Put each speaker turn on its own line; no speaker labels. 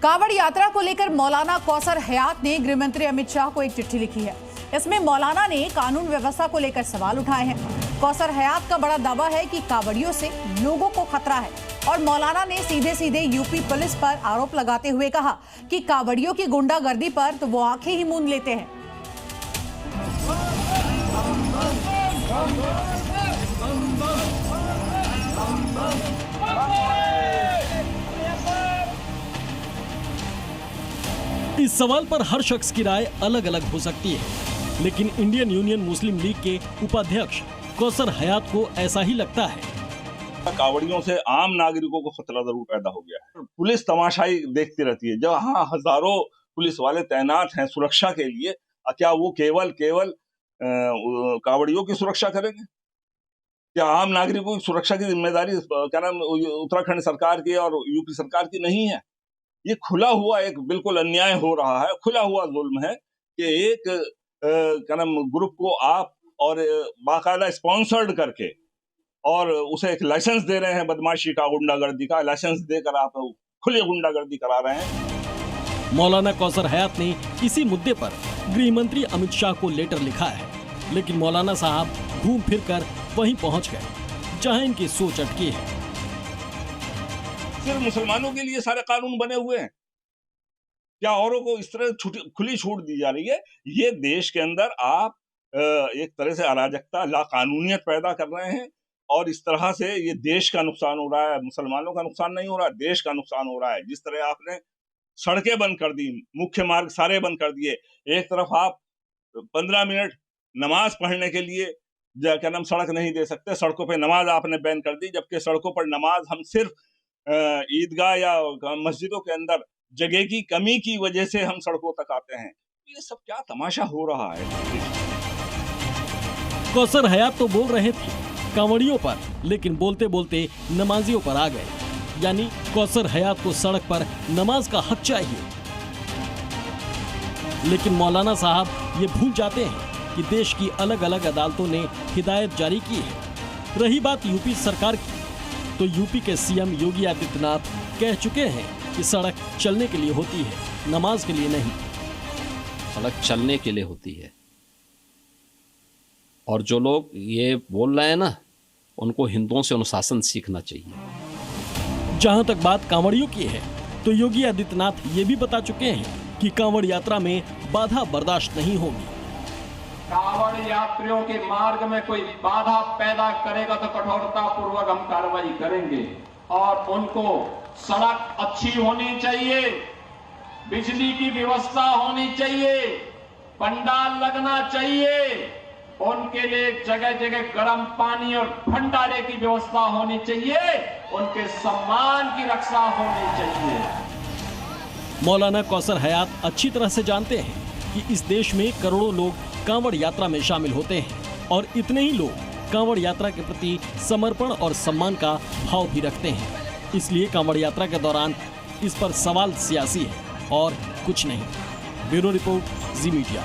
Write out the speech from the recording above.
कांवड़ यात्रा को लेकर मौलाना कौसर हयात ने गृह मंत्री अमित शाह को एक चिट्ठी लिखी है। इसमें मौलाना ने कानून व्यवस्था को लेकर सवाल उठाए हैं। कौसर हयात का बड़ा दावा है कि कांवड़ियों से लोगों को खतरा है और मौलाना ने सीधे सीधे यूपी पुलिस पर आरोप लगाते हुए कहा कि कांवड़ियों की गुंडागर्दी पर तो वो आंखें ही मूंद लेते हैं।
इस सवाल पर हर शख्स की राय अलग अलग हो सकती है, लेकिन इंडियन यूनियन मुस्लिम लीग के उपाध्यक्ष कौसर हयात को ऐसा ही लगता है।
कांवड़ियों से आम नागरिकों को खतरा जरूर पैदा हो गया है। पुलिस तमाशाई देखती रहती है। जहां हजारों पुलिस वाले तैनात हैं सुरक्षा के लिए, क्या वो केवल कांवड़ियों की सुरक्षा करेंगे? क्या आम नागरिकों की सुरक्षा की जिम्मेदारी उत्तराखंड सरकार की और यूपी सरकार की नहीं है? ये खुला हुआ एक बिल्कुल अन्याय हो रहा है, खुला हुआ जुल्म है कि एक ग्रुप को आप और बाकायदा स्पॉन्सर्ड करके और उसे एक लाइसेंस दे रहे हैं बदमाशी का, गुंडागर्दी का लाइसेंस देकर आप खुली गुंडागर्दी करा रहे हैं।
मौलाना कौसर हयात ने इसी मुद्दे पर गृह मंत्री अमित शाह को लेटर लिखा है, लेकिन मौलाना साहब घूम फिर कर वहीं पहुंच गए जहां इनकी सोच अटकी है।
सिर्फ मुसलमानों के लिए सारे कानून बने हुए हैं, क्या औरों को इस तरह खुली छूट दी जा रही है? ये देश के अंदर आप एक तरह से अराजकता, लाकानूनियत पैदा कर रहे हैं और इस तरह से ये देश का नुकसान हो रहा है। मुसलमानों का नुकसान नहीं हो रहा, देश का नुकसान हो रहा है। जिस तरह आपने सड़कें बंद कर दी, मुख्य मार्ग सारे बंद कर दिए, एक तरफ आप 15 मिनट नमाज पढ़ने के लिए सड़क नहीं दे सकते, सड़कों पे नमाज आपने बैन कर दी, जबकि सड़कों पर नमाज हम सिर्फ ईदगाह या मस्जिदों के अंदर जगह की कमी की वजह से हम सड़कों तक आते हैं। ये सब क्या तमाशा हो रहा है?
कौसर हयात तो बोल रहे थे कांवड़ियों पर, लेकिन बोलते बोलते नमाजियों पर आ गए। यानी कौसर हयात को सड़क पर नमाज का हक चाहिए, लेकिन मौलाना साहब ये भूल जाते हैं कि देश की अलग अलग अदालतों ने हिदायत जारी की है। रही बात यूपी सरकार की, तो यूपी के सीएम योगी आदित्यनाथ कह चुके हैं कि सड़क चलने के लिए होती है, नमाज के लिए नहीं।
सड़क चलने के लिए होती है, और जो लोग ये बोल रहे हैं ना, उनको हिंदुओं से अनुशासन सीखना चाहिए।
जहां तक बात कांवड़ियों की है, तो योगी आदित्यनाथ ये भी बता चुके हैं कि कांवड़ यात्रा में बाधा बर्दाश्त नहीं होगी।
कांवड़ यात्रियों के मार्ग में कोई बाधा पैदा करेगा तो कठोरता पूर्वक हम कार्रवाई करेंगे। और उनको सड़क अच्छी होनी चाहिए, बिजली की व्यवस्था होनी चाहिए, पंडाल लगना चाहिए, उनके लिए जगह जगह गर्म पानी और भंडारे की व्यवस्था होनी चाहिए, उनके सम्मान की रक्षा होनी चाहिए।
मौलाना कौसर हयात अच्छी तरह से जानते हैं कि इस देश में करोड़ों लोग कांवड़ यात्रा में शामिल होते हैं और इतने ही लोग कांवड़ यात्रा के प्रति समर्पण और सम्मान का भाव भी रखते हैं। इसलिए कांवड़ यात्रा के दौरान इस पर सवाल सियासी है और कुछ नहीं। ब्यूरो रिपोर्ट, जी मीडिया।